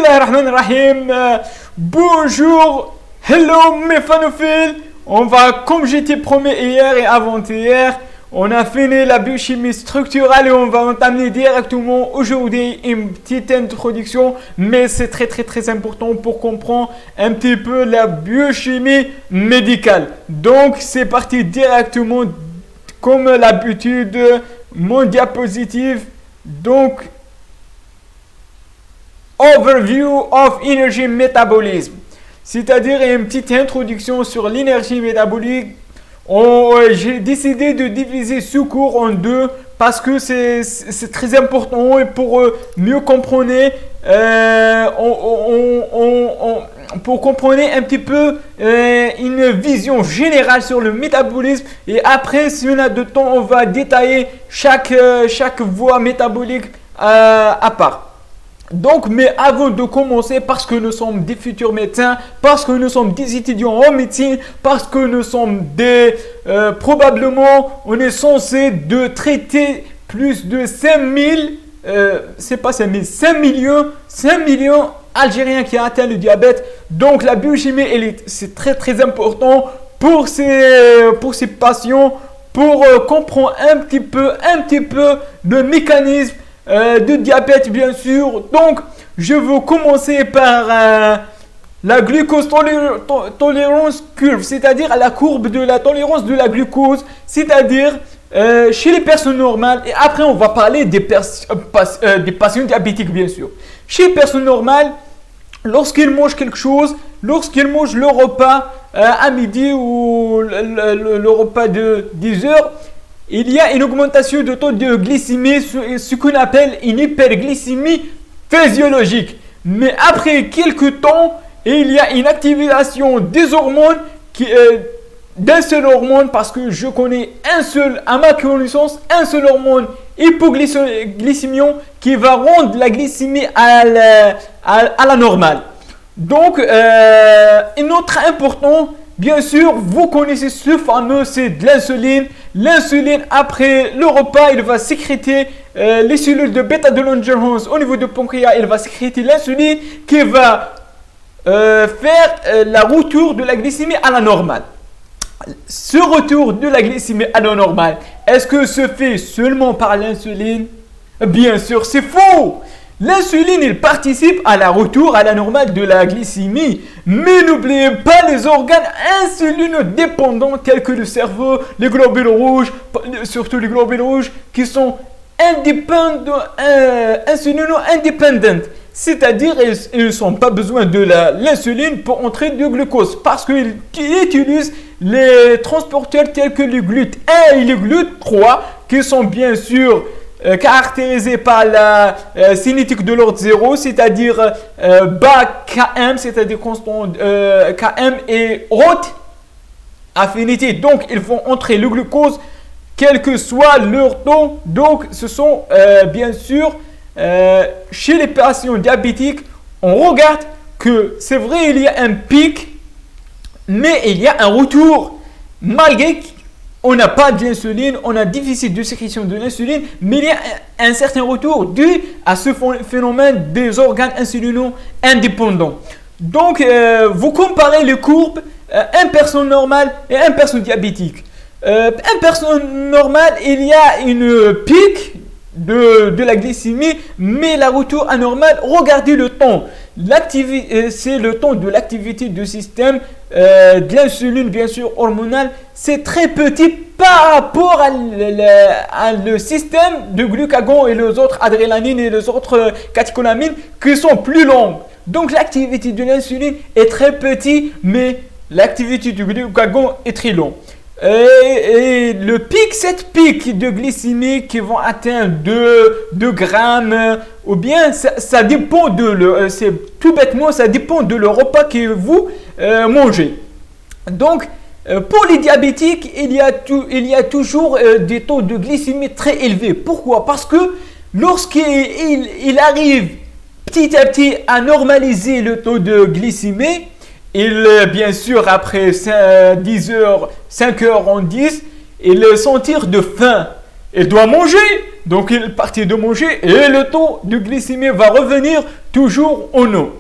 Bismillahirrahmanirrahim. Bonjour, hello mes fanophiles. On va, comme j'étais promis hier et avant-hier, on a fini la biochimie structurelle et on va entamer directement aujourd'hui une petite introduction, mais c'est très important pour comprendre un petit peu la biochimie médicale. Donc c'est parti directement comme l'habitude, mon diapositive. Donc Overview of Energy Metabolism, c'est-à-dire une petite introduction sur l'énergie métabolique. J'ai décidé de diviser ce cours en deux parce que c'est très important et pour mieux comprendre, pour comprendre un petit peu une vision générale sur le métabolisme. Et après, si on a de temps, on va détailler chaque voie métabolique à part. Donc, mais avant de commencer, parce que nous sommes des futurs médecins, parce que nous sommes des étudiants en médecine, parce que nous sommes probablement, on est censé de traiter plus de 5000, c'est pas 5000, 5 millions Algériens qui ont atteint le diabète. Donc, la biochimie, c'est très important pour ces patients, pour comprendre un petit peu le mécanisme de diabète, bien sûr. Donc, je veux commencer par la glucose tolérance curve, c'est-à-dire la courbe de la tolérance de la glucose, c'est-à-dire chez les personnes normales. Et après, on va parler des patients diabétiques, bien sûr. Chez les personnes normales, lorsqu'ils mangent quelque chose, lorsqu'ils mangent le repas à midi ou le repas de 10 heures, il y a une augmentation de taux de glycémie, ce qu'on appelle une hyperglycémie physiologique. Mais après quelques temps, il y a une activation des hormones, d'un seul hormone, parce que je connais à ma connaissance, un seul hormone hypoglycémion qui va rendre la glycémie à la normale. Donc, une autre important, bien sûr, vous connaissez ce fameux, c'est de l'insuline. L'insuline, après le repas, il va sécréter les cellules de bêta-de-Langerhans au niveau du pancréas. Il va sécréter l'insuline qui va faire la retour de la glycémie à la normale. Ce retour de la glycémie à la normale, est-ce que se fait seulement par l'insuline? Bien sûr, c'est faux! L'insuline, il participe à la retour à la normale de la glycémie. Mais n'oubliez pas les organes insulinodépendants tels que le cerveau, les globules rouges, surtout les globules rouges qui sont insulino-indépendants. C'est-à-dire ils ne sont pas besoin de l'insuline pour entrer du glucose parce qu'ils utilisent les transporteurs tels que le GLUT1 et le GLUT3 qui sont bien sûr caractérisé par la cinétique de l'ordre 0, c'est-à-dire bas Km, c'est-à-dire constant Km et haute affinité. Donc, ils font entrer le glucose, quel que soit leur taux. Donc, ce sont bien sûr, chez les patients diabétiques, on regarde que c'est vrai, il y a un pic, mais il y a un retour, malgré on n'a pas d'insuline, on a déficit de sécrétion de l'insuline, mais il y a un certain retour dû à ce phénomène des organes insulino-indépendants. Donc, vous comparez les courbes, une personne normale et une personne diabétique. Une personne normale, il y a une pic de la glycémie, mais la retour anormal, regardez le temps. C'est le temps de l'activité du système de l'insuline, bien sûr, hormonale. C'est très petit par rapport à le système de glucagon et les autres adrénaline et les autres catécholamines qui sont plus longues. Donc, l'activité de l'insuline est très petite, mais l'activité du glucagon est très longue. Et le pic, cette pic de glycémie qui vont atteindre 2 grammes, ou bien ça dépend c'est tout bêtement, ça dépend de le repas que vous mangez. Donc, pour les diabétiques, il y a toujours des taux de glycémie très élevés. Pourquoi? Parce que lorsqu'il arrive petit à petit à normaliser le taux de glycémie, bien sûr, après 5 heures en 10, il sentir de faim. il doit manger. Donc il partit de manger et le taux de glycémie va revenir toujours en eau.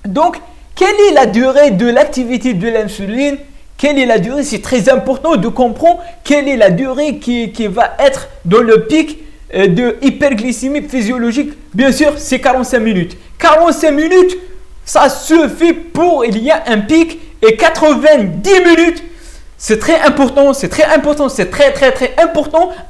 Donc, quelle est la durée de l'activité de l'insuline? Quelle est la durée? C'est très important de comprendre quelle est la durée qui va être dans le pic de hyperglycémie physiologique. Bien sûr, c'est 45 minutes. 45 minutes, ça suffit pour il y a un pic et 90 minutes. C'est très important, c'est très important.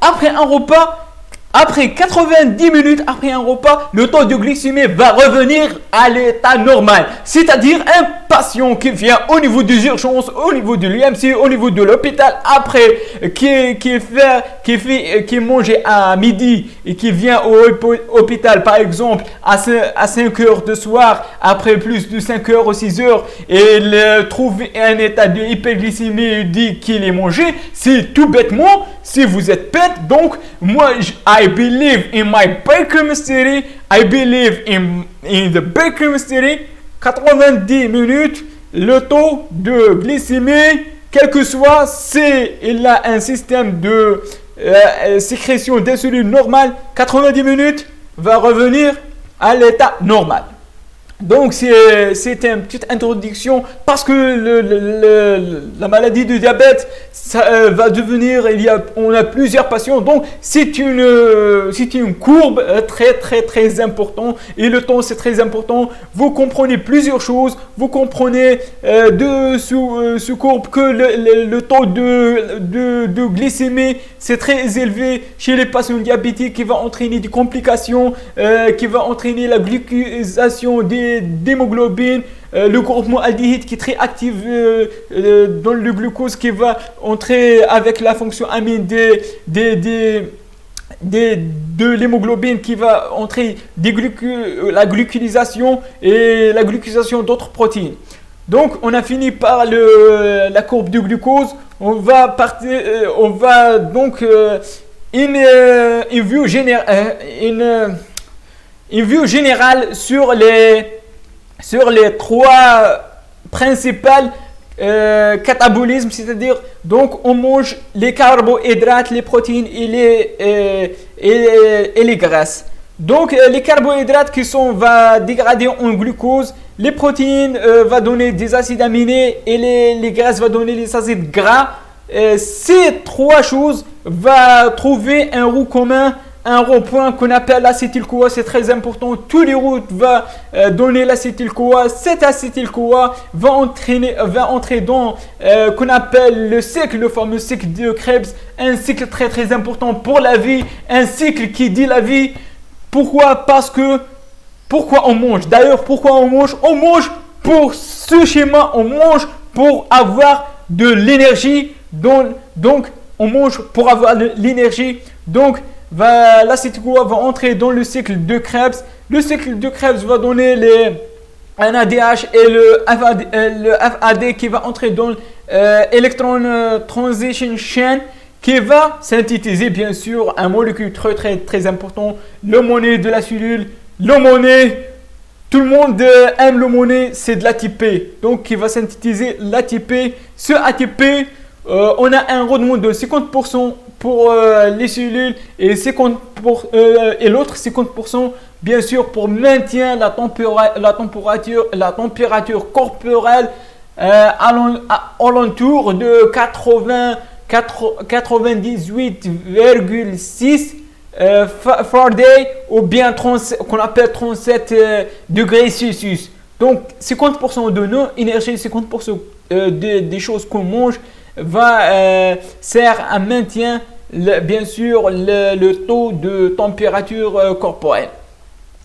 Après un repas, après 90 minutes après un repas, le taux de glycémie va revenir à l'état normal. C'est-à-dire un patient qui vient au niveau des urgences, au niveau de l'IMC, au niveau de l'hôpital, après qui mange à midi et qui vient au hôpital par exemple à 5 heures de soir, après plus de 5 heures ou 6 heures, et il trouve un état de hyperglycémie et dit qu'il est mangé, c'est tout bêtement, si vous êtes bête, donc moi I believe in my biochemistry, I believe in the biochemistry, 90 minutes, le taux de glycémie, quel que soit, il a un système de sécrétion d'insuline normal, 90 minutes va revenir à l'état normal. Donc c'est une petite introduction parce que la maladie du diabète ça va devenir, on a plusieurs patients, donc c'est une courbe très importante et le temps c'est très important. Vous comprenez plusieurs choses, vous comprenez sous courbe que le taux de glycémie c'est très élevé chez les patients diabétiques qui va entraîner des complications, qui va entraîner la glucosation d'hémoglobine, le groupement aldéhyde qui est très actif dans le glucose qui va entrer avec la fonction amine de l'hémoglobine qui va entrer la glucosation et la glucosation d'autres protéines. Donc on a fini par la courbe du glucose. On va donc une vue générale sur les trois principales catabolismes, c'est-à-dire donc on mange les carbohydrates, les protéines et les graisses. Donc les carbohydrates va dégrader en glucose, les protéines va donner des acides aminés et les graisses va donner les acides gras. Ces trois choses va trouver un route commun, un rond-point qu'on appelle l'acétyl-CoA, c'est très important. Tous les routes vont donner l'acétyl-CoA. Cet acétyl-CoA va entrer dans qu'on appelle le fameux cycle de Krebs, un cycle très important pour la vie, un cycle qui dit la vie. Pourquoi? Pourquoi on mange? D'ailleurs, pourquoi on mange? On mange pour ce schéma, on mange pour avoir de l'énergie. Donc, on mange pour avoir de l'énergie. Donc, l'acétyl-CoA va entrer dans le cycle de Krebs. Le cycle de Krebs va donner un ADH et le FAD qui va entrer dans Electron Transition Chain qui va synthétiser bien sûr un molécule très important, l'homone de la cellule. L'homone, tout le monde aime l'homone, c'est de l'ATP. Donc qui va synthétiser l'ATP. Ce ATP, on a un rendement de 50% pour les cellules et l'autre 50% bien sûr pour maintenir la température corporelle alentour de 98,6 Fahrenheit ou bien qu'on appelle 37 degrés Celsius. Donc 50% de nos énergies, 50% des choses qu'on mange sert à maintenir bien sûr le taux de température corporelle.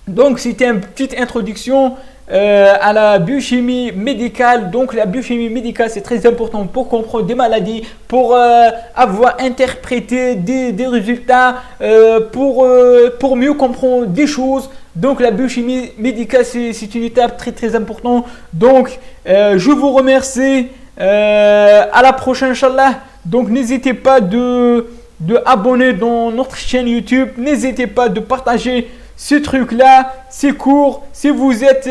Donc c'était une petite introduction à la biochimie médicale. Donc la biochimie médicale c'est très important pour comprendre des maladies, pour avoir interprété des résultats, pour mieux comprendre des choses. Donc la biochimie médicale c'est une étape très importante. Donc je vous remercie. À la prochaine Inch'Allah. Donc n'hésitez pas de abonner dans notre chaîne YouTube. N'hésitez pas de partager ce truc là, c'est court. Si vous êtes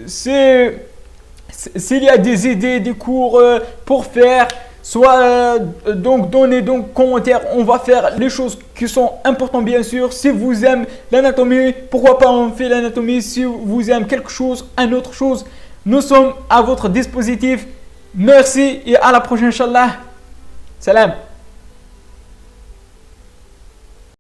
s'il y a des idées, des cours pour faire, soit donc donnez donc commentaires. On va faire les choses qui sont importantes bien sûr. Si vous aimez l'anatomie, pourquoi pas on fait l'anatomie. Si vous aimez quelque chose, une autre chose, nous sommes à votre dispositif. Merci et à la prochaine, Inch'Allah. Salam.